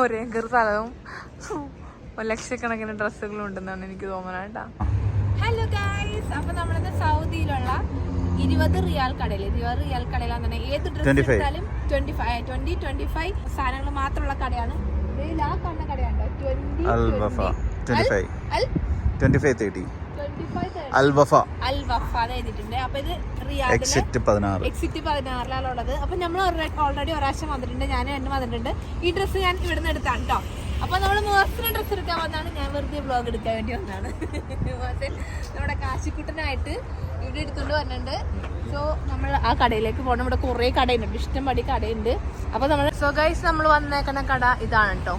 ഒരേക്കർ സ്ഥലവും ലക്ഷക്കണക്കിന് ഡ്രസ്സുകളും ഉണ്ടെന്നാണ് എനിക്ക് തോന്നുന്നത് കേട്ടോ. ഹലോ ഗൈസ്, അപ്പൊ നമ്മളിന്ന് സൗദിയിലുള്ള 20 റിയാൽ കടയിലാണെന്നുണ്ടെങ്കിൽ ഏത് ഡ്രസ് എടുത്താലും 25 സാധനങ്ങൾ മാത്രമുള്ള കടയാണ്. ആ കാണുന്ന കടയുണ്ടോ, അൽവഫ എഴുതിയിട്ടുണ്ട്. അപ്പൊ ഇത് റിയാദിലെ എക്സിറ്റ് 16 അപ്പൊ നമ്മൾ ഓൾറെഡി ഒരാഴ്ച വന്നിട്ടുണ്ട്, ഞാൻ എന്നെ വന്നിട്ടുണ്ട്. ഈ ഡ്രസ്സ് ഞാൻ ഇവിടുന്ന് എടുത്താണ് കേട്ടോ. അപ്പൊ നമ്മള് മോശത്തിന് ഡ്രസ്സ് എടുക്കാൻ വന്നാണ്, ഞാൻ വെറുതെ വ്ളോഗ് എടുക്കാൻ വേണ്ടി വന്നതാണ്. നമ്മുടെ കാശിക്കുട്ടനായിട്ട് ഇവിടെ എടുത്തുകൊണ്ട് വന്നിട്ടുണ്ട്. സോ നമ്മൾ ആ കടയിലേക്ക് പോകണം. ഇവിടെ കുറെ കടയുണ്ട്, ഇഷ്ടംപടി കടയുണ്ട്. അപ്പൊ നമ്മൾ സോ ഗൈസ് നമ്മൾ വന്നേക്കുന്ന കട ഇതാണ് കേട്ടോ.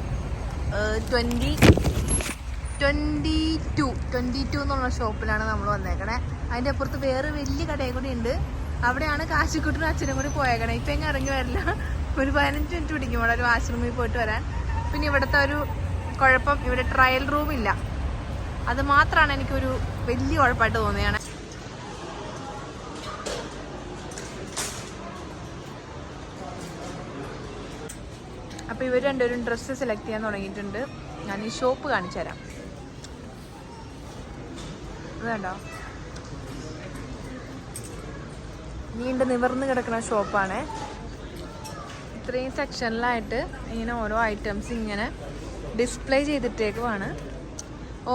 22 എന്നുള്ള ഷോപ്പിലാണ് നമ്മൾ വന്നേക്കണേ. അതിന്റെ അപ്പുറത്ത് വേറെ വലിയ കടയും കൂടി ഉണ്ട്. അവിടെയാണ് കാശിക്കുട്ടനും അച്ഛനും കൂടി പോയേക്കണേ. ഇപ്പൊ എങ്ങനെ ഇറങ്ങി വരില്ല, ഒരു 15 മിനിറ്റ് പിടിക്കും ഇവിടെ ഒരു വാഷ്റൂമിൽ പോയിട്ട് വരാൻ. പിന്നെ ഇവിടുത്തെ ഒരു കുഴപ്പം, ഇവിടെ ട്രയൽ റൂം ഇല്ല. അത് മാത്രമാണ് എനിക്കൊരു വലിയ കുഴപ്പമായിട്ട് തോന്നിയാണ്. അപ്പോൾ ഇവർ രണ്ടുപേരും ഡ്രസ്സ് സെലക്ട് ചെയ്യാൻ തുടങ്ങിയിട്ടുണ്ട്. ഞാൻ ഈ ഷോപ്പ് കാണിച്ചു തരാം. വേണ്ടോ, നീണ്ട് നിവർന്ന് കിടക്കുന്ന ഷോപ്പാണ്. ഇത്രയും സെക്ഷനിലായിട്ട് ഇങ്ങനെ ഓരോ ഐറ്റംസ് ഇങ്ങനെ ഡിസ്പ്ലേ ചെയ്തിട്ടേക്കുവാണ്.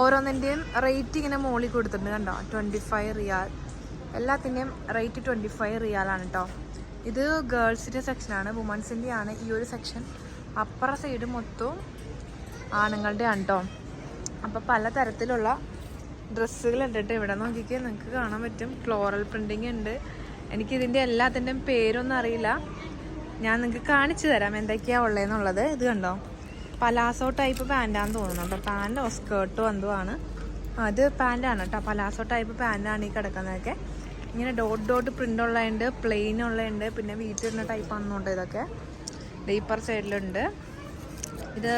ഓരോന്നിൻ്റെയും റേറ്റ് ഇങ്ങനെ മുകളിൽ കൊടുത്തിട്ടുണ്ട് കണ്ടോ. 25 റിയാൽ, എല്ലാത്തിൻ്റെയും റേറ്റ് 25 റിയാലാണ് കേട്ടോ. ഇത് ഗേൾസിൻ്റെ സെക്ഷനാണ്, വുമൻസിൻ്റെ ആണ് ഈ ഒരു സെക്ഷൻ. അപ്പുറ സൈഡ് മൊത്തവും ആണുങ്ങളുടെ ആണ് കേട്ടോ. അപ്പോൾ പലതരത്തിലുള്ള ഡ്രസ്സുകൾ ഇട്ടിട്ട് ഇവിടെ നോക്കിക്കേ, നിങ്ങൾക്ക് കാണാൻ പറ്റും. ഫ്ലോറൽ പ്രിൻറ്റിങ് ഉണ്ട്. എനിക്കിതിൻ്റെ എല്ലാത്തിൻ്റെയും പേരൊന്നും അറിയില്ല, ഞാൻ നിങ്ങൾക്ക് കാണിച്ചു തരാം എന്തൊക്കെയാണ് ഉള്ളതെന്നുള്ളത്. ഇത് കണ്ടോ, പലാസോ ടൈപ്പ് പാൻറ്റാന്ന് തോന്നുന്നുണ്ടോ, പാൻറ്റോ സ്കേർട്ടോ എന്തോ ആണ്. അത് പാൻറ്റാണ് കേട്ടോ, പലാസോ ടൈപ്പ് പാൻറ്റാണ് ഈ കിടക്കുന്നതൊക്കെ. ഇങ്ങനെ ഡോട്ട് പ്രിൻ്റ് ഉള്ളതുണ്ട്, പ്ലെയിൻ ഉള്ളതുണ്ട്, പിന്നെ വീട്ടിലിടുന്ന ടൈപ്പ് ആണെന്നുണ്ട്. ഇതൊക്കെ ഡീപ്പർ സൈഡിലുണ്ട്. ഇത്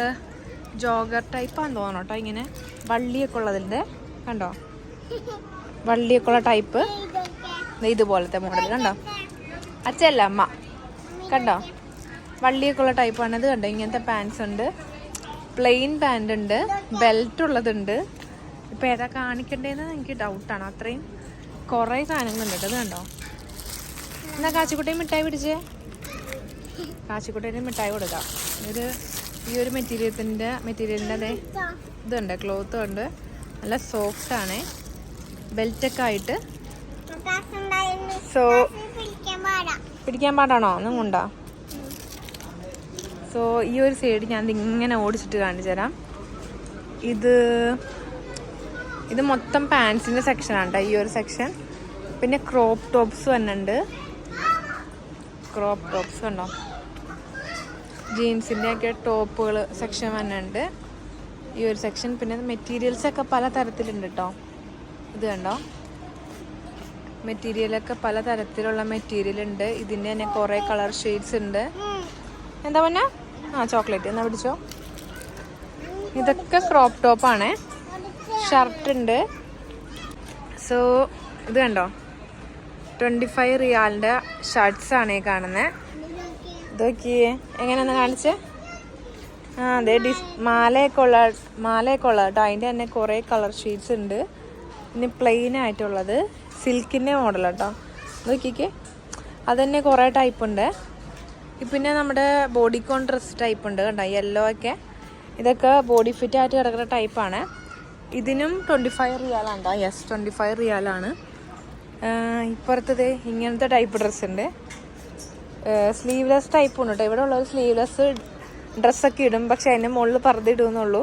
ജോഗർ ടൈപ്പാന്ന് തോന്നണം കേട്ടോ. ഇങ്ങനെ വള്ളിയൊക്കെ ഉള്ളതുണ്ട് കണ്ടോ, വള്ളിയൊക്കെ ഉള്ള ടൈപ്പ്. ഇതുപോലത്തെ മോഡൽ കണ്ടോ, അച്ഛല്ല അമ്മ കണ്ടോ, വള്ളിയൊക്കെ ഉള്ള ടൈപ്പാണ്. ഇത് കണ്ടോ, ഇങ്ങനത്തെ പാൻസ് ഉണ്ട്, പ്ലെയിൻ പാൻ്റ് ഉണ്ട്, ബെൽറ്റ് ഉള്ളതുണ്ട്. ഇപ്പം ഏതാ കാണിക്കണ്ടേന്ന് എനിക്ക് ഡൗട്ടാണ്, അത്രയും കുറേ സാധനങ്ങളുണ്ട്. ഇത് കണ്ടോ. എന്നാ കാച്ചിക്കുട്ടിയും മിഠായി പിടിച്ചേ, കാച്ചിക്കുട്ടീന് മിഠായി കൊടുക്കാം. ഇത് ഈ ഒരു മെറ്റീരിയലിൻ്റെ അതെ ഇതുണ്ട്, ക്ലോത്തും ഉണ്ട്, നല്ല സോഫ്റ്റ് ആണ്, ബെൽറ്റൊക്കെ ആയിട്ട്. സോ പിടിക്കാൻ പാടാണോ ഒന്നും കൊണ്ടാ. സോ ഈ ഒരു സൈഡ് ഞാൻ ഇങ്ങനെ ഓടിച്ചിട്ട് കാണിച്ചു തരാം. ഇത് മൊത്തം പാൻസിൻ്റെ സെക്ഷനാണ് കേട്ടോ, ഈ ഒരു സെക്ഷൻ. പിന്നെ ക്രോപ്പ് ടോപ്സ് വന്നിട്ടുണ്ട്, ക്രോപ്പ് ടോപ്സ് കണ്ടോ, ജീൻസിൻ്റെ ഒക്കെ ടോപ്പുകൾ സെക്ഷൻ വന്നിട്ടുണ്ട് ഈ ഒരു സെക്ഷൻ. പിന്നെ മെറ്റീരിയൽസൊക്കെ പല തരത്തിലുണ്ട് കേട്ടോ. ഇത് കണ്ടോ, മെറ്റീരിയലൊക്കെ പല തരത്തിലുള്ള മെറ്റീരിയൽ ഉണ്ട്. ഇതിൻ്റെ തന്നെ കുറേ കളർ ഷെയ്ഡ്സ് ഉണ്ട്. എന്താ പറഞ്ഞാൽ ചോക്ലേറ്റ് എന്നാ പിടിച്ചോ. ഇതൊക്കെ ക്രോപ്പ് ടോപ്പാണ്, ഷർട്ട് ഉണ്ട്. സോ ഇത് കണ്ടോ, 25 റിയാലിൻ്റെ ഷർട്ട്സാണ് ഈ കാണുന്നത്. ഇതൊക്കെയേ എങ്ങനെയാണെന്ന് കാണിച്ചേ. അതെ മാലയൊക്കെ ഉള്ള കേട്ടോ. അതിൻ്റെ തന്നെ കുറേ കളർ ഷീറ്റ്സ് ഉണ്ട്. പിന്നെ പ്ലെയിൻ ആയിട്ടുള്ളത് സിൽക്കിൻ്റെ മോഡൽ കേട്ടോ. നോക്കിക്കേ, അത് തന്നെ കുറേ ടൈപ്പ് ഉണ്ട്. പിന്നെ നമ്മുടെ ബോഡിക്കോൺ ഡ്രസ് ടൈപ്പ് ഉണ്ട് കണ്ടോ, യെല്ലോ ഒക്കെ. ഇതൊക്കെ ബോഡി ഫിറ്റ് ആയിട്ട് കിടക്കുന്ന ടൈപ്പാണ്. ഇതിനും 25 റിയാലാണ് കേട്ടോ. യെസ്, 25 റിയാലാണ്. ഇപ്പുറത്തത് ഇങ്ങനത്തെ ടൈപ്പ് ഡ്രസ്സ് ഉണ്ട്, സ്ലീവ്ലെസ് ടൈപ്പ് ഉണ്ട് കേട്ടോ. ഇവിടെ ഉള്ളത് സ്ലീവ്ലെസ് ഡ്രസ്സൊക്കെ ഇടും, പക്ഷെ അതിൻ്റെ മുകളിൽ പർദ്ദ ഇടുമെന്നുള്ളൂ.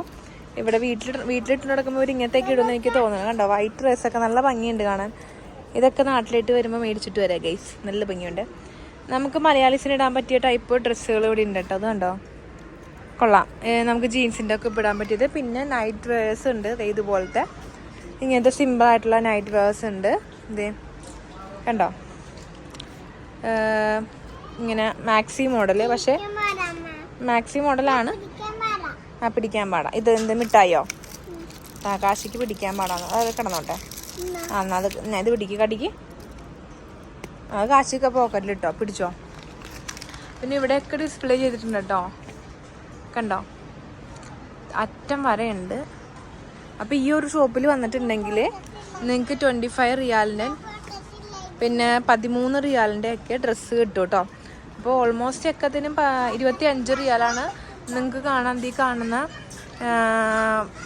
ഇവിടെ വീട്ടിലിട്ട് നടക്കുമ്പോൾ ഒരു ഇങ്ങനത്തേക്ക് ഇടുമെന്ന് എനിക്ക് തോന്നുന്നു കണ്ടോ. വൈറ്റ് ഡ്രസ്സൊക്കെ നല്ല ഭംഗിയുണ്ട് കാണാൻ. ഇതൊക്കെ നാട്ടിലിട്ട് വരുമ്പോൾ മേടിച്ചിട്ട് വരാം ഗൈസ്, നല്ല ഭംഗിയുണ്ട്. നമുക്ക് മലയാളീസിന് ഇടാൻ പറ്റിയ ടൈപ്പ് ഡ്രസ്സുകൾ ഇവിടെ ഉണ്ട് കേട്ടോ. അത് കണ്ടോ, കൊള്ളാം. നമുക്ക് ജീൻസിൻ്റെ ഒക്കെ ഇടാൻ പറ്റിയത്. പിന്നെ നൈറ്റ് വെയേഴ്സ് ഉണ്ട്, ഇതുപോലത്തെ ഇങ്ങനത്തെ സിമ്പിളായിട്ടുള്ള നൈറ്റ് വെയേഴ്സ് ഉണ്ട്. ഇതേ കണ്ടോ, ഇങ്ങനെ മാക്സി മോഡൽ, പക്ഷേ മാക്സി മോഡലാണ്. പിടിക്കാൻ പാടാ. ഇത് എന്ത് മിഠായിയോ? കാശിക്ക് പിടിക്കാൻ പാടാന്ന്, അത് കിടന്നോട്ടെ. എന്നാൽ ഇത് പിടിക്ക്, കടിക്ക്. അത് കാശിക്ക് പോക്കറ്റിൽ ഇട്ടോ, പിടിച്ചോ. പിന്നെ ഇവിടെയൊക്കെ ഡിസ്പ്ലേ ചെയ്തിട്ടുണ്ട് കേട്ടോ, കണ്ടോ. അറ്റം വരെയുണ്ട്. അപ്പോൾ ഈ ഒരു ഷോപ്പിൽ വന്നിട്ടുണ്ടെങ്കിൽ നിങ്ങൾക്ക് 25 റിയാലിൻ്റെ പിന്നെ 13 റിയാലിൻ്റെ ഒക്കെ ഡ്രസ്സ് കിട്ടും കേട്ടോ. അപ്പോൾ ഓൾമോസ്റ്റ് ഒക്കത്തിനും 25 റിയാലാണ് നിങ്ങൾക്ക് കാണുന്ന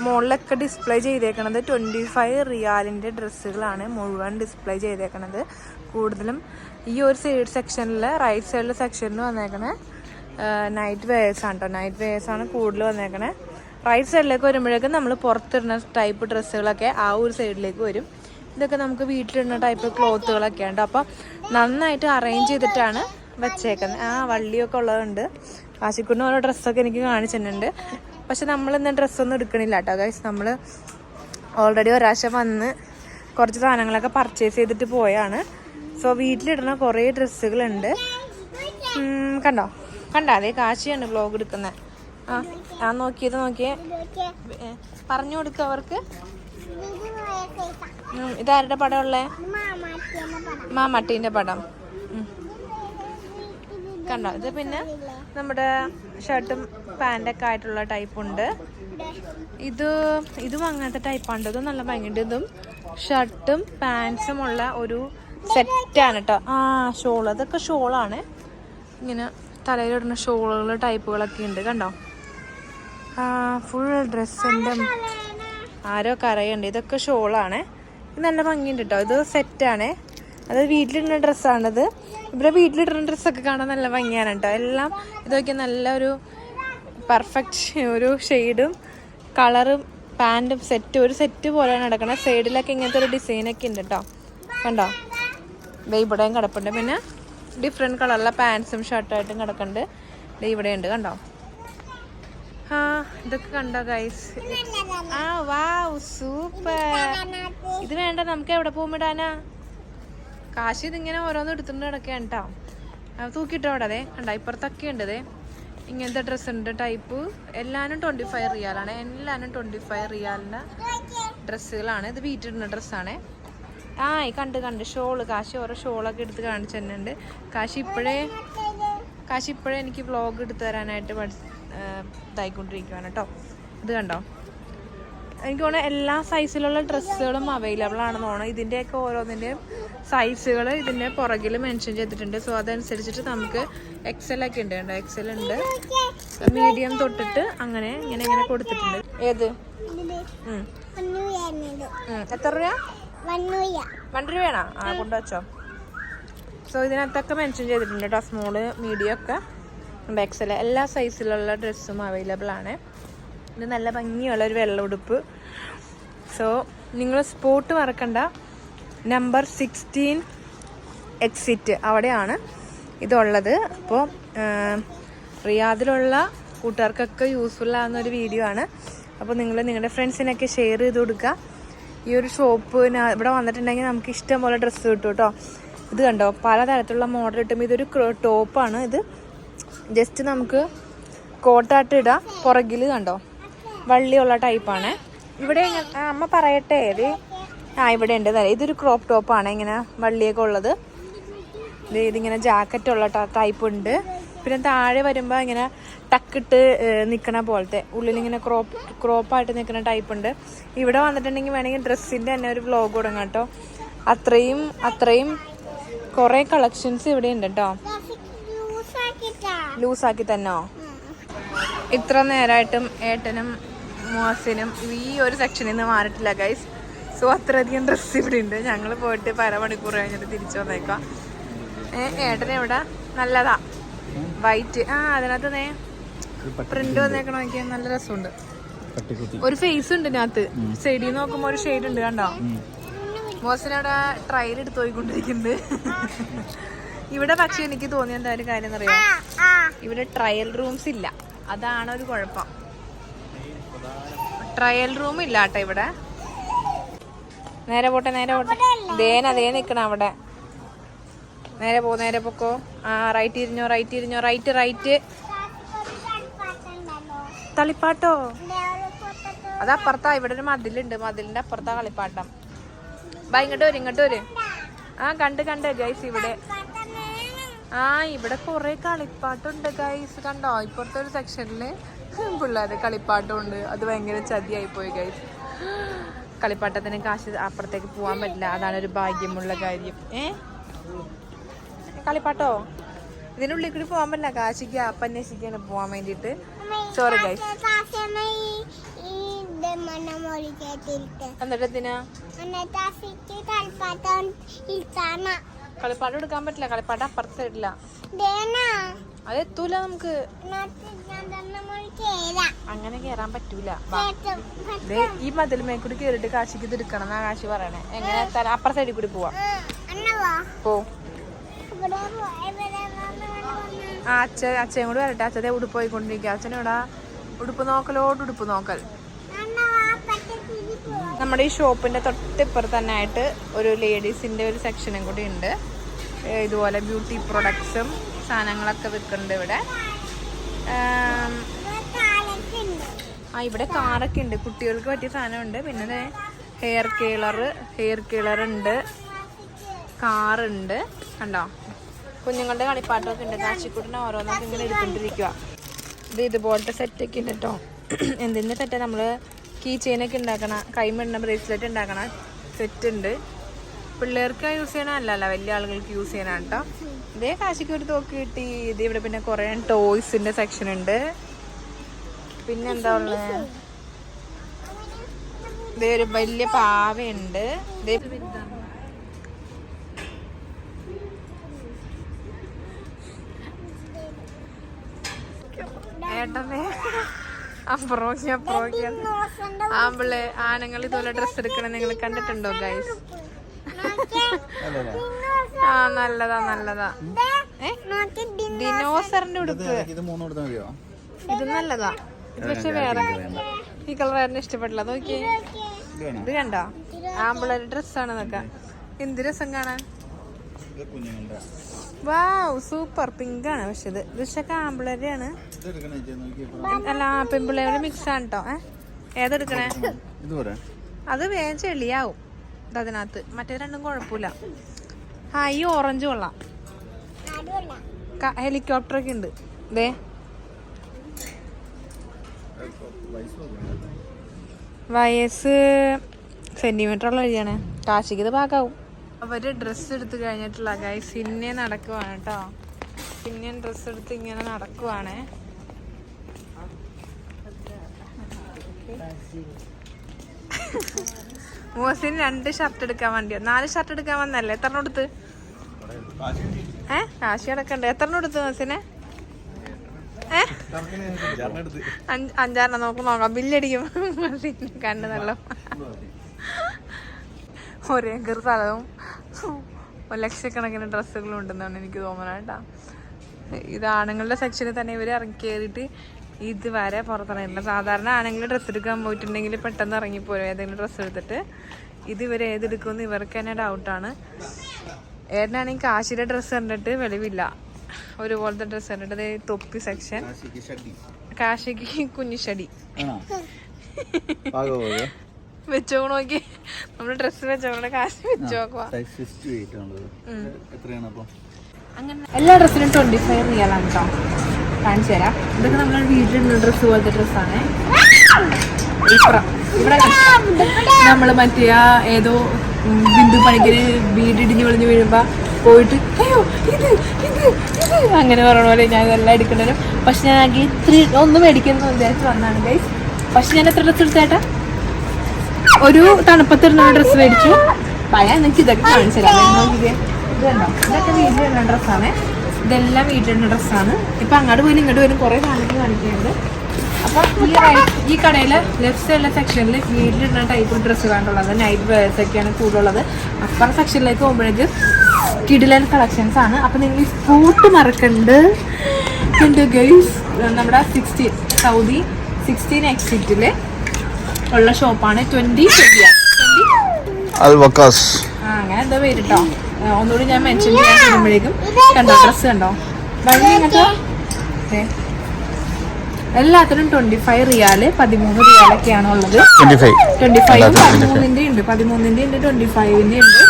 മുകളിലൊക്കെ ഡിസ്പ്ലേ ചെയ്തേക്കണത്. 25 റിയാലിൻ്റെ ഡ്രസ്സുകളാണ് മുഴുവൻ ഡിസ്പ്ലേ ചെയ്തേക്കണത്. കൂടുതലും ഈ ഒരു സൈഡ് സെക്ഷനിൽ റൈറ്റ് സൈഡിലെ സെക്ഷനിൽ വന്നേക്കണേ നൈറ്റ് വെയേഴ്സാണ് കേട്ടോ. നൈറ്റ് വെയേഴ്സാണ് കൂടുതൽ വന്നേക്കണേ. റൈറ്റ് സൈഡിലേക്ക് വരുമ്പോഴേക്കും നമ്മൾ പുറത്തിടുന്ന ടൈപ്പ് ഡ്രസ്സുകളൊക്കെ ആ ഒരു സൈഡിലേക്ക് വരും. ഇതൊക്കെ നമുക്ക് വീട്ടിലിടുന്ന ടൈപ്പ് ക്ലോത്തുകളൊക്കെ ഉണ്ട്. അപ്പോൾ നന്നായിട്ട് അറേഞ്ച് ചെയ്തിട്ടാണ് വെച്ചേക്കുന്നത്. വള്ളിയൊക്കെ ഉള്ളതുണ്ട്. കാശിക്കുണ്ണ ഓരോ ഡ്രസ്സൊക്കെ എനിക്ക് കാണിച്ചിട്ടുണ്ട്. പക്ഷെ നമ്മളിന്ന് ഡ്രസ്സൊന്നും എടുക്കണില്ല കേട്ടോ ഗൈസ്. നമ്മൾ ഓൾറെഡി ഒരാഴ്ച വന്ന് കുറച്ച് സാധനങ്ങളൊക്കെ പർച്ചേസ് ചെയ്തിട്ട് പോയാണ്. സോ വീട്ടിലിടുന്ന കുറേ ഡ്രസ്സുകളുണ്ട്. കണ്ടോ അതേ കാശിയാണ് വ്ലോഗ് എടുക്കുന്നത്. നോക്കിയേ പറഞ്ഞു കൊടുക്കുക അവർക്ക്. ഇതാരുടെ പടം ഉള്ളേ? മാമട്ടീൻ്റെ പടം. കണ്ടോ ഇത് പിന്നെ നമ്മുടെ ഷർട്ടും പാൻറ്റൊക്കെ ആയിട്ടുള്ള ടൈപ്പുണ്ട്. ഇതും അങ്ങനത്തെ ടൈപ്പാണ്. ഇതും നല്ല ഭംഗിയുണ്ട്. ഇതും ഷർട്ടും പാൻസും ഉള്ള ഒരു സെറ്റാണ് കേട്ടോ. ഷോൾ, അതൊക്കെ ഷോളാണ്. ഇങ്ങനെ തലയിലിടുന്ന ഷോളുകൾ ടൈപ്പുകളൊക്കെ ഉണ്ട്. കണ്ടോ ഫുൾ ഡ്രസ്സിൻ്റെ ആരോ കരയുണ്ട്. ഇതൊക്കെ ഷോളാണ്. ഇത് നല്ല ഭംഗിയുണ്ട് കേട്ടോ. ഇത് സെറ്റാണ്. അത് വീട്ടിലിടുന്ന ഡ്രസ്സാണിത്. ഇവിടെ വീട്ടിലിടുന്ന ഡ്രസ്സൊക്കെ കാണാൻ നല്ല ഭംഗിയാണ് കേട്ടോ. എല്ലാം ഇതൊക്കെ നല്ലൊരു പെർഫെക്റ്റ് ഒരു ഷെയ്ഡും കളറും പാൻറ്റും ഒരു സെറ്റ് പോലെയാണ് നടക്കുന്നത്. സൈഡിലൊക്കെ ഇങ്ങനത്തെ ഒരു ഡിസൈനൊക്കെ ഉണ്ട് കേട്ടോ. കണ്ടോ ഇവിടെയും കിടപ്പുണ്ട്. പിന്നെ ഡിഫറെൻറ്റ് കളറുള്ള പാൻസും ഷർട്ടായിട്ടും കിടക്കുന്നുണ്ട്. ഇവിടെയുണ്ട്. കണ്ടോ ഇതൊക്കെ കണ്ടോ ഗൈസ്? Wow super. ഇത് വേണ്ട, നമുക്ക് എവിടെ പോകുമ്പോൾ ഇടാനാ? കാശ് ഇതിങ്ങനെ ഓരോന്നും എടുത്തിട്ട് കിടക്കുകയാണ് കേട്ടോ. തൂക്കിട്ടോ അവിടെ. അതെ കണ്ടോ ഇപ്പുറത്തൊക്കെ ഉണ്ട്. അതെ ഇങ്ങനത്തെ ഡ്രസ്സ് ഉണ്ട് ടൈപ്പ്. എല്ലാവരും 25 റിയാലാണ്. എല്ലാവരും 25 റിയാലിൻ്റെ ഡ്രസ്സുകളാണ്. ഇത് വീട്ടിലിടുന്ന ഡ്രസ്സാണ്. കണ്ട് ഷോള് കാശി ഓരോ ഷോളൊക്കെ എടുത്ത് കാണിച്ചു തന്നെയുണ്ട്. കാശി ഇപ്പോഴേ എനിക്ക് വ്ളോഗ് എടുത്ത് തരാനായിട്ട് ഇതായിക്കൊണ്ടിരിക്കുകയാണ് കേട്ടോ. ഇത് കണ്ടോ എനിക്ക് തോന്നുന്നു എല്ലാ സൈസിലുള്ള ഡ്രസ്സുകളും അവൈലബിൾ ആണെന്ന് തോന്നുന്നു. ഇതിൻ്റെയൊക്കെ ഓരോന്നിൻ്റെയും സൈസുകൾ ഇതിൻ്റെ പുറകിൽ മെൻഷൻ ചെയ്തിട്ടുണ്ട്. സോ അതനുസരിച്ചിട്ട് നമുക്ക് എക്സലൊക്കെ ഉണ്ട്. കണ്ടോ എക്സൽ ഉണ്ട്, മീഡിയം തൊട്ടിട്ട് അങ്ങനെ ഇങ്ങനെ കൊടുത്തിട്ടുണ്ട്. ഏത് എത്ര രൂപ? 1 രൂപയാണോ? കൊണ്ടുവച്ചോ. സോ ഇതിനകത്തൊക്കെ മെൻഷൻ ചെയ്തിട്ടുണ്ട് കേട്ടോ. സ്മോള് മീഡിയം ഒക്കെ ഉണ്ട്. എക്സൽ എല്ലാ സൈസിലുള്ള ഡ്രസ്സും അവൈലബിൾ ആണ്. ഇത് നല്ല ഭംഗിയുള്ള ഒരു വെള്ള ഉടുപ്പ്. സോ നിങ്ങൾ സ്പോട്ട് മറക്കണ്ട. നമ്പർ 16 എക്സിറ്റ് അവിടെയാണ് ഇതുള്ളത്. അപ്പോൾ റിയാദിലുള്ള കൂട്ടുകാർക്കൊക്കെ യൂസ്ഫുൾ ആകുന്ന ഒരു വീഡിയോ ആണ്. അപ്പോൾ നിങ്ങൾ നിങ്ങളുടെ ഫ്രണ്ട്സിനൊക്കെ ഷെയർ ചെയ്ത് കൊടുക്കുക. ഈ ഒരു ഷോപ്പ് ഇവിടെ വന്നിട്ടുണ്ടെങ്കിൽ നമുക്ക് ഇഷ്ടം പോലെ ഡ്രസ്സ് കിട്ടും കേട്ടോ. ഇത് കണ്ടോ പലതരത്തിലുള്ള മോഡൽ കിട്ടുമ്പോൾ ഇതൊരു ടോപ്പാണ്. ഇത് ജസ്റ്റ് നമുക്ക് കോട്ടായിട്ട് ഇടാം. പുറകിൽ കണ്ടോ വള്ളിയുള്ള ടൈപ്പാണ്. ഇവിടെ അമ്മ പറയട്ടെ ഇത് ഇവിടെ ഉണ്ട്. ഇതൊരു ക്രോപ്പ് ടോപ്പാണ്. ഇങ്ങനെ വള്ളിയൊക്കെ ഉള്ളത്. ഇതിങ്ങനെ ജാക്കറ്റുള്ള ടൈപ്പ് ഉണ്ട്. പിന്നെ താഴെ വരുമ്പോൾ ഇങ്ങനെ ടക്കിട്ട് നിൽക്കണ പോലത്തെ ഉള്ളിലിങ്ങനെ ക്രോപ്പായിട്ട് നിൽക്കുന്ന ടൈപ്പ് ഉണ്ട്. ഇവിടെ വന്നിട്ടുണ്ടെങ്കിൽ വേണമെങ്കിൽ ഡ്രസ്സിൻ്റെ തന്നെ ഒരു വ്ലോഗ് തുടങ്ങാം കേട്ടോ. അത്രയും കുറേ കളക്ഷൻസ് ഇവിടെ ഉണ്ട് കേട്ടോ. ലൂസാക്കി തന്നോ? ഇത്ര നേരമായിട്ടും ഏട്ടനും മുഹസിനും ഈ ഒരു സെക്ഷനിൽ നിന്ന് മാറിയിട്ടില്ല ഗൈസ്. സോ അത്രയധികം ഡ്രസ്സ് ഇവിടെ ഉണ്ട്. ഞങ്ങൾ പോയിട്ട് അരമണിക്കൂർ കഴിഞ്ഞിട്ട് തിരിച്ചു വന്നേക്കാം. ഏട്ടനെവിടെ? നല്ലതാ വൈറ്റ്. അതിനകത്ത് പ്രിന്റ് വന്നേക്കണ നോക്കിയാൽ നല്ല രസമുണ്ട്. ഒരു ഫേസ് ഉണ്ട് ഇതിനകത്ത്. സൈഡിൽ നോക്കുമ്പോൾ ഒരു ഷെയ്ഡ് ഉണ്ട്. കണ്ടോ മോഹസിനവിടെ ട്രയൽ എടുത്ത് പോയിക്കൊണ്ടിരിക്കുന്നുണ്ട്. ഇവിടെ പക്ഷെ എനിക്ക് തോന്നിയ എന്തായാലും കാര്യം എന്നറിയാം, ഇവിടെ ട്രയൽ റൂംസ് ഇല്ല. അതാണ് ഒരു കുഴപ്പം. ട്രയൽ റൂം ഇല്ല കേട്ടോ ഇവിടെ. നേരെ പോട്ടെ ദേ നിക്കണം അവിടെ. നേരെ പൊക്കോ. റൈറ്റ് തിരിഞ്ഞോ. റൈറ്റ് തളിപ്പാട്ടോ? അതപ്പുറത്താ. ഇവിടെ ഒരു മതിലുണ്ട്. മതിലിന്റെ അപ്പുറത്താ കളിപ്പാട്ടം. ഇങ്ങോട്ട് വരും. കണ്ട് ഗൈസ്. ഇവിടെ ഇവിടെ കുറെ കളിപ്പാട്ടുണ്ട് ഗൈസ്. കണ്ടോ ഇപ്പുറത്തെ ഒരു സെക്ഷനില് പിള്ളേരുടെ കളിപ്പാട്ടം ഉണ്ട്. അത് ഭയങ്കര ചതിയായി പോയി ഗൈസ്. കളിപ്പാട്ടത്തിന് കാശ് അപ്പുറത്തേക്ക് പോവാൻ പറ്റില്ല. അതാണ് ഒരു ഭാഗ്യമുള്ള കാര്യം. കളിപ്പാട്ടോ ഇതിനുള്ളിൽ കൂടി പോകാൻ പറ്റില്ല. കാശിക്ക് അപ്പ അന്വേഷിക്കാണ് പോവാൻ വേണ്ടിട്ട്. Sorry guys. എന്നിട്ടെന്തിനാ കളിപ്പാട്ടം എടുക്കാൻ പറ്റില്ല. കളിപ്പാട്ടം അപ്പുറത്തെ സൈഡില്ല. അത് എത്തൂല നമുക്ക്. അങ്ങനെ കേറാൻ പറ്റൂല. ഈ മതിലുമേ കൂടി കേറിട്ട് കാശിക്ക് ഇത് എടുക്കണം എന്നാ കാശി പറയണേ. എങ്ങനെ അപ്പുറ സൈഡിൽ കൂടി പോവാ. പോ അച്ഛൻ കൂടി വരട്ടെ. അച്ഛനെ ഉടുപ്പ് പോയിക്കൊണ്ടിരിക്കുക. അച്ഛനിവിടെ ഉടുപ്പ് നോക്കലോട്ട് ഉടുപ്പ് നോക്കൽ. നമ്മുടെ ഈ ഷോപ്പിന്റെ തൊട്ടിപ്പുറത്ത് തന്നെ ആയിട്ട് ഒരു ലേഡീസിന്റെ ഒരു സെക്ഷനും കൂടി ഉണ്ട്. ഇതുപോലെ ബ്യൂട്ടി പ്രൊഡക്ട്സും സാധനങ്ങളൊക്കെ വിൽക്കുന്നുണ്ട് ഇവിടെ. ഇവിടെ കാറൊക്കെ ഉണ്ട്. കുട്ടികൾക്ക് പറ്റിയ സാധനമുണ്ട്. പിന്നെ ഹെയർ കെയർ ഉണ്ട്, കാറുണ്ട്. കണ്ടോ കുഞ്ഞുങ്ങളുടെ കളിപ്പാട്ടമൊക്കെ ഉണ്ട്. കാശിക്കുട്ടിനെ ഓരോന്നൊക്കെ ഇങ്ങനെ എടുക്കൊണ്ടിരിക്കുക. ഇതുപോലത്തെ സെറ്റൊക്കെ ഉണ്ട് കേട്ടോ. എന്തിൻ്റെ സെറ്റാ? നമ്മൾ കീ ചെയിനൊക്കെ ഉണ്ടാക്കണ, കൈമിടുന്ന ബ്രേസ്ലെറ്റ് ഉണ്ടാക്കണ സെറ്റ് ഉണ്ട്. പിള്ളേർക്ക് യൂസ് ചെയ്യണ അല്ലല്ല, വലിയ ആളുകൾക്ക് യൂസ് ചെയ്യണ കേട്ടോ. ഇതേ കാശിക്ക് ഒരു തോക്ക് കിട്ടി. ഇത് ഇവിടെ പിന്നെ കുറേ ടോയ്സിന്റെ സെക്ഷൻ ഉണ്ട്. പിന്നെന്താ ഉള്ളത്? ഇതേ ഒരു വലിയ പാവയുണ്ട്. ഏട്ടനെ ആമ്പിള് ആണുങ്ങൾ ഇതുപോലെ ഡ്രസ് എടുക്കണം നിങ്ങൾ കണ്ടിട്ടുണ്ടോ ഗൈസ്? നല്ലതാ. ദിനോസറിന്റെ ഉടുപ്പ് ഇത് നല്ലതാ. ഇത് പക്ഷെ വേറെ ഈ കളർ ആയിരുന്നു ഇഷ്ടപ്പെട്ടില്ല. നോക്കിയേ, ഇത് കണ്ടോ? ആമ്പിളൊരു ഡ്രസ്സാണ്. ഇതൊക്കെ എന്ത് രസം കാണാൻ. Wow super. പിങ്ക് ആണ്. പക്ഷെ ഇത് പക്ഷെ ആമ്പിളരെയാണ്. അല്ല പെൺപിള്ളേരുടെ മിക്സ് ആണ് കേട്ടോ. ഏതെടുക്കണേ? അത് വേഗം ചെളിയാവും അതിനകത്ത്. മറ്റേ രണ്ടും കുഴപ്പമില്ല. ഈ ഓറഞ്ച് കൊള്ളാം. ഹെലികോപ്റ്റർ ഒക്കെ ഉണ്ട്. ഇതേ വയസ്സ് സെന്റിമീറ്റർ ഉള്ള വഴിയാണ്. കാശിക്ക് ഇത് പാകാവും. അവര് ഡ്രസ്സ് എടുത്ത് കഴിഞ്ഞിട്ടുള്ള ഗൈസ് പിന്നെ നടക്കുവാണ് കേട്ടോ. പിന്നെ ഡ്രസ്സ് എടുത്ത് ഇങ്ങനെ നടക്കുവാണ്. മോസിന് 2 ഷർട്ട് എടുക്കാൻ വേണ്ടിയോ? 4 ഷർട്ട് എടുക്കാൻ വന്നല്ലേ? എത്ര കൊടുത്ത്? കാശി അടക്കണ്ടേ? എത്ര കൊടുത്ത് മോസിനെ? 5 നോക്കാം. ബില്ലടിക്കും. കണ്ണ് നല്ല ഒരേക്കർ സ്ഥലവും ലക്ഷക്കണക്കിന് ഡ്രസ്സുകളും ഉണ്ടെന്നാണ് എനിക്ക് തോന്നുന്നത് കേട്ടോ. ഇത് ആണുങ്ങളുടെ സെക്ഷനിൽ തന്നെ ഇവർ ഇറങ്ങി കയറിയിട്ട് ഇതുവരെ പുറത്തിറങ്ങിയില്ല. സാധാരണ ആണെങ്കിലും ഡ്രസ്സ് എടുക്കാൻ പോയിട്ടുണ്ടെങ്കിൽ പെട്ടെന്ന് ഇറങ്ങിപ്പോരും ഏതെങ്കിലും ഡ്രസ്സ് എടുത്തിട്ട്. ഇത് ഇവർ ഏതെടുക്കുമെന്ന് ഇവർക്ക് തന്നെ ഡൗട്ടാണ്. ഏട്ടനാണെങ്കിൽ കാശിയുടെ ഡ്രസ്സ് കണ്ടിട്ട് വെളിവില്ല. ഒരുപോലത്തെ ഡ്രസ്സ് കണ്ടിട്ട് തൊപ്പി സെക്ഷൻ. കാശിക്ക് കുഞ്ഞിഷടി വെച്ചോ നോക്കി. നമ്മള് ഡ്രസ്സ് വെച്ചോണ്ട് കാശ് വെച്ച് നോക്കുക. അങ്ങനെ എല്ലാ ഡ്രസ്സിനും 25 റിയാലാണ് കേട്ടോ. കാണിച്ചു തരാം. ഇതൊക്കെ നമ്മൾ വീട്ടിലിടുന്ന ഡ്രസ്സ് പോലത്തെ ഡ്രസ്സാണ്. ഇവിടെ നമ്മള് മറ്റേ ഏതോ ബിന്ദു പണിക്കര് വീടിടിഞ്ഞ് വിളിഞ്ഞ് വീഴുമ്പോ പോയിട്ട് അയ്യോ ഇത് അങ്ങനെ പറയണ പോലെ ഞാൻ ഇതെല്ലാം എടുക്കണ്ടല്ലോ. പക്ഷെ ഞാൻ ആകെ ഇത്തിരി ഒന്നും മേടിക്കുന്നു വിചാരിച്ച് വന്നാണ് ഗൈസ്. പക്ഷെ ഞാൻ എത്ര ഡ്രസ്സ് എടുത്തേട്ടാ? ഒരു തണുപ്പത്തിരുന്ന ഡ്രസ്സ് മേടിച്ചു. പറയാൻ എനിക്ക് ഇതൊക്കെ കാണിച്ചു തരാം. നോക്കിക്കേ, ഇത് കണ്ടോ? ഇതൊക്കെ വീട്ടിലിടുന്ന ഡ്രസ്സാണ്. ഇതെല്ലാം വീട്ടിലിടുന്ന ഡ്രസ്സാണ്. ഇപ്പൊ അങ്ങോട്ട് പോലും ഇങ്ങോട്ട് പോലും കുറെ സാധനങ്ങൾ കാണിക്കുന്നുണ്ട്. അപ്പൊ ഈ കടയില് ലെഫ്റ്റ് സൈഡിലെ സെക്ഷനിൽ വീട്ടിലിടുന്ന ടൈപ്പ് ഡ്രസ്സ് കണ്ടുള്ളത് നൈറ്റ് വെയേഴ്സ് ഒക്കെയാണ് കൂടുതലുള്ളത്. അപ്പുറ സെക്ഷനിലേക്ക് പോകുമ്പോഴേക്ക് കിഡിലൻ കളക്ഷൻസ് ആണ്. അപ്പൊ നിങ്ങൾ ഈ സ്കൂട്ട് മറക്കണ്ട് ഗൈസ്. നമ്മുടെ 16 സൗദി 16 എക്സിറ്റില് ഉള്ള ഷോപ്പാണ്. 20 അങ്ങനെ എന്തോ പേര് കേട്ടോ. ഒന്നുകൂടി ഞാൻ മെൻഷൻ ചെയ്യാൻ ചെയ്യുമ്പോഴേക്കും കണ്ടോ ഡ്രസ്സ് കണ്ടോ? വഴി ഇങ്ങനത്തെ എല്ലാത്തിനും 25 റിയാല് 13 റിയാലൊക്കെയാണ് ഉള്ളത്. 25 13ന്റെ ഉണ്ട്, 13ന്റെ ഉണ്ട്, 25ന്റെ ഉണ്ട്.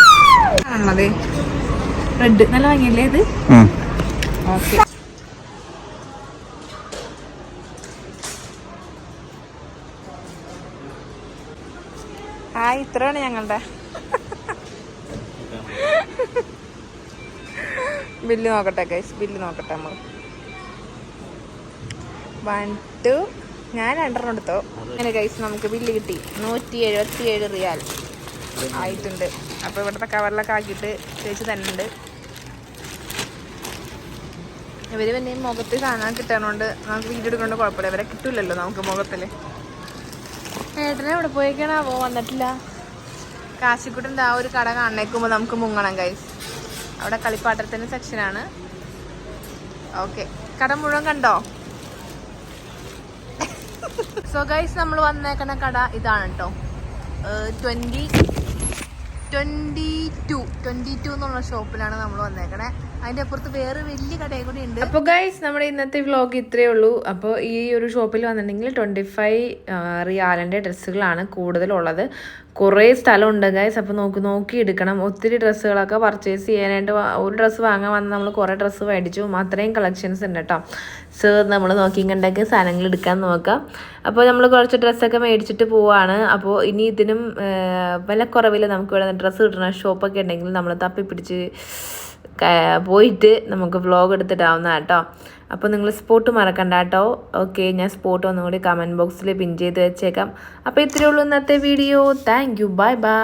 ആണല്ലേ റെഡ് നല്ല ഭംഗിയല്ലേ ഇത്? ഓക്കെ. ഇത്രയാണ് ഞങ്ങളുടെ ബില്ല്. നോക്കട്ടെ ഗൈസ്, ബില്ല് നോക്കട്ടെ നമ്മൾ. 1 2 ഞാൻ 2 എടുത്തോ. അങ്ങനെ ഗൈസ് നമുക്ക് ബില്ല് കിട്ടി. 177 റിയാൽ ആയിട്ടുണ്ട്. അപ്പോൾ ഇവിടുത്തെ കവറിലൊക്കെ ആക്കിയിട്ട് ചേച്ചി തന്നെ ഉണ്ട്. ഇവർ പിന്നെ മുഖത്ത് കാണാൻ കിട്ടാനോണ്ട് നമുക്ക് വീഡിയോ എടുക്കേണ്ട കുഴപ്പമില്ല. ഇവരെ കിട്ടില്ലല്ലോ നമുക്ക് മുഖത്തിൽ. ഏട്ടനെ ഇവിടെ പോയേക്കാണാവോ, വന്നിട്ടില്ല. കാശിക്കുട്ടൻ്റെ ആ ഒരു കട കാണേക്കുമ്പോൾ നമുക്ക് മുങ്ങണം ഗൈസ്. അവിടെ കളിപ്പാട്ടത്തിൻ്റെ സെക്ഷനാണ്. ഓക്കെ, കട മുഴുവൻ കണ്ടോ? സോ ഗൈസ് നമ്മൾ വന്നേക്കണ കട ഇതാണ് കേട്ടോ. 22 എന്നുള്ള ഷോപ്പിലാണ് നമ്മൾ വന്നേക്കണേ. അതിൻ്റെ അപ്പുറത്ത് വേറെ വലിയ കടയും കൂടി ഉണ്ട്. അപ്പോൾ ഗൈസ് നമ്മുടെ ഇന്നത്തെ വ്ലോഗ് ഇത്രയേ ഉള്ളൂ. അപ്പോൾ ഈ ഒരു ഷോപ്പിൽ വന്നിട്ടുണ്ടെങ്കിൽ 25 റിയാലിൻ്റെ ഡ്രസ്സുകളാണ് കൂടുതലുള്ളത്. കുറേ സ്ഥലമുണ്ട് ഗൈസ്. അപ്പോൾ നോക്കി എടുക്കണം. ഒത്തിരി ഡ്രസ്സുകളൊക്കെ പർച്ചേസ് ചെയ്യാനായിട്ട് ഒരു ഡ്രസ്സ് വാങ്ങാൻ വന്ന് നമ്മൾ കുറേ ഡ്രസ്സ് മേടിച്ചു. അത്രയും കളക്ഷൻസ് ഉണ്ട് കേട്ടോ. സോ നമ്മൾ നോക്കിയിട്ടുണ്ടെങ്കിൽ സാധനങ്ങൾ എടുക്കാൻ നോക്കാം. അപ്പോൾ നമ്മൾ കുറച്ച് ഡ്രസ്സൊക്കെ മേടിച്ചിട്ട് പോവാണ്. അപ്പോൾ ഇനി ഇതിനും വിലക്കുറവിൽ നമുക്ക് ഇവിടെ ഡ്രസ്സ് കിട്ടുന്ന ഷോപ്പൊക്കെ ഉണ്ടെങ്കിൽ നമ്മൾ തപ്പിപ്പിടിച്ച് പോയിട്ട് നമുക്ക് വ്ലോഗ് എടുത്തിട്ടാവുന്ന കേട്ടോ. അപ്പോൾ നിങ്ങൾ സ്പോട്ട് മറക്കണ്ട കേട്ടോ. ഓക്കെ, ഞാൻ സ്പോട്ട് ഒന്നുകൂടി കമൻറ്റ് ബോക്സിൽ പിൻ ചെയ്ത് വെച്ചേക്കാം. അപ്പോൾ ഇത്രയേ ഉള്ളൂ ഇന്നത്തെ video. Thank you, bye bye.